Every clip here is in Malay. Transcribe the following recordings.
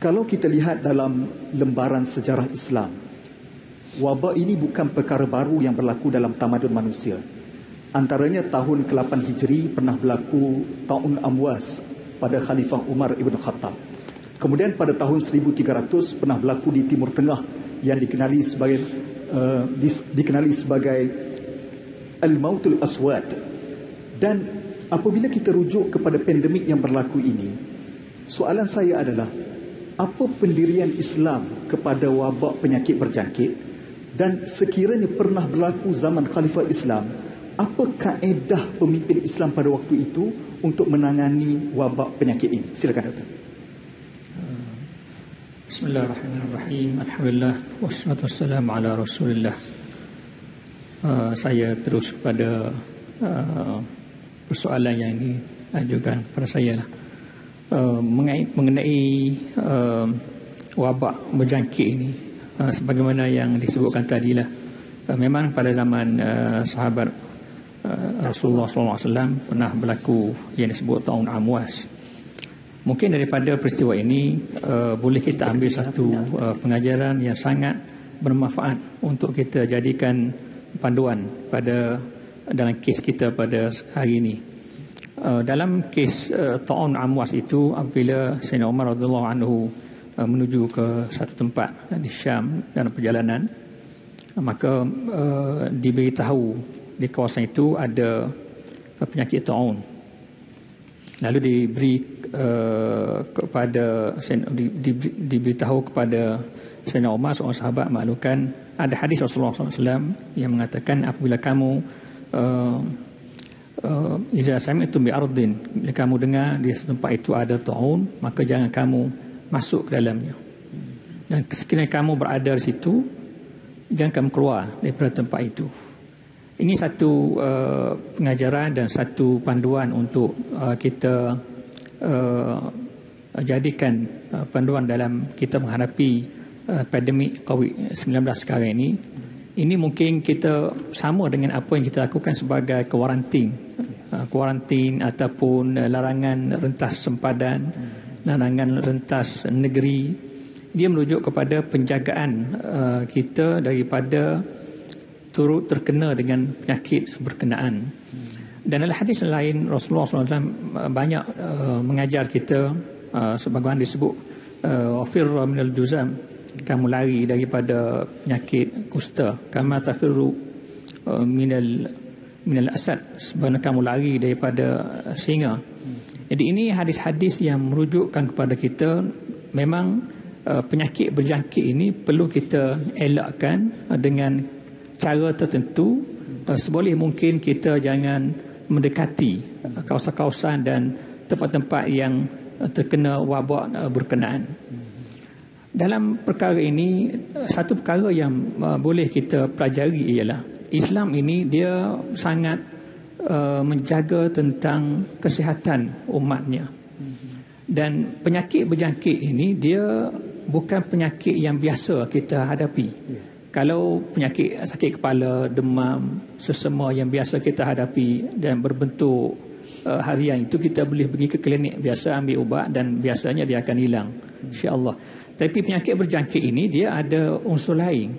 Kalau kita lihat dalam lembaran sejarah Islam, wabak ini bukan perkara baru yang berlaku dalam tamadun manusia. Antaranya tahun ke-8 Hijri pernah berlaku Ta'un Amwas pada Khalifah Umar Ibn Khattab. Kemudian pada tahun 1300 pernah berlaku di Timur Tengah yang dikenali sebagai Al-Mautul Aswad. Dan apabila kita rujuk kepada pandemik yang berlaku ini, soalan saya adalah, apa pendirian Islam kepada wabak penyakit berjangkit? Dan sekiranya pernah berlaku zaman Khalifah Islam, apa kaedah pemimpin Islam pada waktu itu untuk menangani wabak penyakit ini? Silakan Doktor. Bismillahirrahmanirrahim. Alhamdulillah wassalatu wassalamu ala Rasulillah. Saya terus pada persoalan yang diajukan kepada saya lah. Mengenai wabak berjangkit ini, sebagaimana yang disebutkan tadi lah, memang pada zaman sahabat Rasulullah SAW pernah berlaku yang disebut Ta'un Amwas. Mungkin daripada peristiwa ini boleh kita ambil satu pengajaran yang sangat bermanfaat untuk kita jadikan panduan dalam kes kita pada hari ini. Dalam kes Ta'un Amwas itu, apabila Sayyidina Umar radhiyallahu anhu menuju ke satu tempat di Syam dalam perjalanan, maka diberitahu di kawasan itu ada penyakit Ta'un. Lalu diberitahu kepada Sayyidina Umar, seorang sahabat, maklumkan ada hadis Rasulullah SAW yang mengatakan, apabila kamu iza sami'tum bi ardin, bila kamu dengar di tempat itu ada Ta'un, maka jangan kamu masuk ke dalamnya. Dan sekiranya kamu berada di situ, jangan kamu keluar daripada tempat itu. Ini satu pengajaran dan satu panduan untuk kita jadikan panduan dalam kita menghadapi pandemik COVID-19 sekarang ini. Ini mungkin kita sama dengan apa yang kita lakukan sebagai kuarantin ataupun larangan rentas sempadan, larangan rentas negeri. Dia merujuk kepada penjagaan kita daripada turut terkena dengan penyakit berkenaan. Dan dalam hadis lain, Rasulullah SAW banyak mengajar kita, sebagaimana disebut, wafirra minal juzam, kamu lari daripada penyakit kusta, kama tafirru minal asad, sebenarnya kamu lari daripada singa. Jadi ini hadis-hadis yang merujukkan kepada kita, memang penyakit berjangkit ini perlu kita elakkan dengan cara tertentu. Seboleh mungkin kita jangan mendekati kawasan-kawasan dan tempat-tempat yang terkena wabak berkenaan. Dalam perkara ini, satu perkara yang boleh kita pelajari ialah Islam ini dia sangat menjaga tentang kesihatan umatnya. Dan penyakit berjangkit ini dia bukan penyakit yang biasa kita hadapi. Kalau penyakit sakit kepala, demam, sesama yang biasa kita hadapi dan berbentuk harian, itu kita boleh pergi ke klinik biasa, ambil ubat dan biasanya dia akan hilang, insya-Allah. Tapi penyakit berjangkit ini dia ada unsur lain,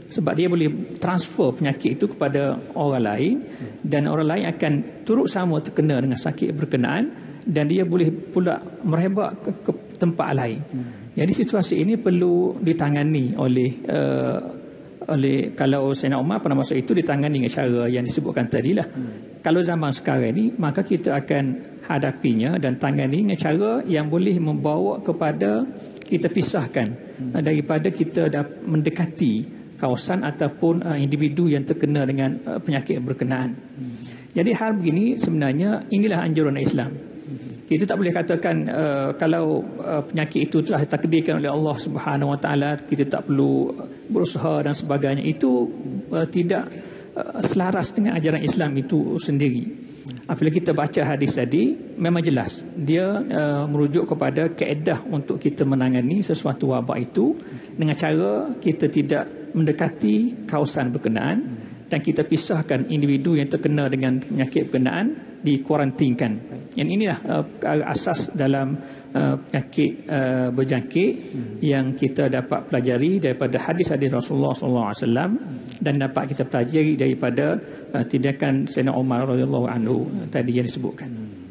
sebab dia boleh transfer penyakit itu kepada orang lain, dan orang lain akan turut sama terkena dengan sakit berkenaan, dan dia boleh pula merebak ke tempat lain. Jadi situasi ini perlu ditangani oleh kalau Sayyidina Umar pada masa itu ditangani dengan cara yang disebutkan tadilah. Kalau zaman sekarang ini, maka kita akan hadapinya dan tangani dengan cara yang boleh membawa kepada kita pisahkan daripada kita mendekati kawasan ataupun individu yang terkena dengan penyakit berkenaan. Jadi hal begini sebenarnya inilah anjuran Islam. Kita tak boleh katakan kalau penyakit itu telah ditakdirkan oleh Allah Subhanahu Wa Taala, kita tak perlu berusaha dan sebagainya. Itu tidak selaras dengan ajaran Islam itu sendiri. Apabila kita baca hadis tadi, memang jelas dia merujuk kepada kaedah untuk kita menangani sesuatu wabak itu dengan cara kita tidak mendekati kawasan berkenaan dan kita pisahkan individu yang terkena dengan penyakit berkenaan dikuarantinkan. Yang inilah asas dalam penyakit berjangkit yang kita dapat pelajari daripada hadis-hadis Rasulullah SAW dan dapat kita pelajari daripada tindakan Sayyidina Umar radhiyallahu anhu tadi yang disebutkan.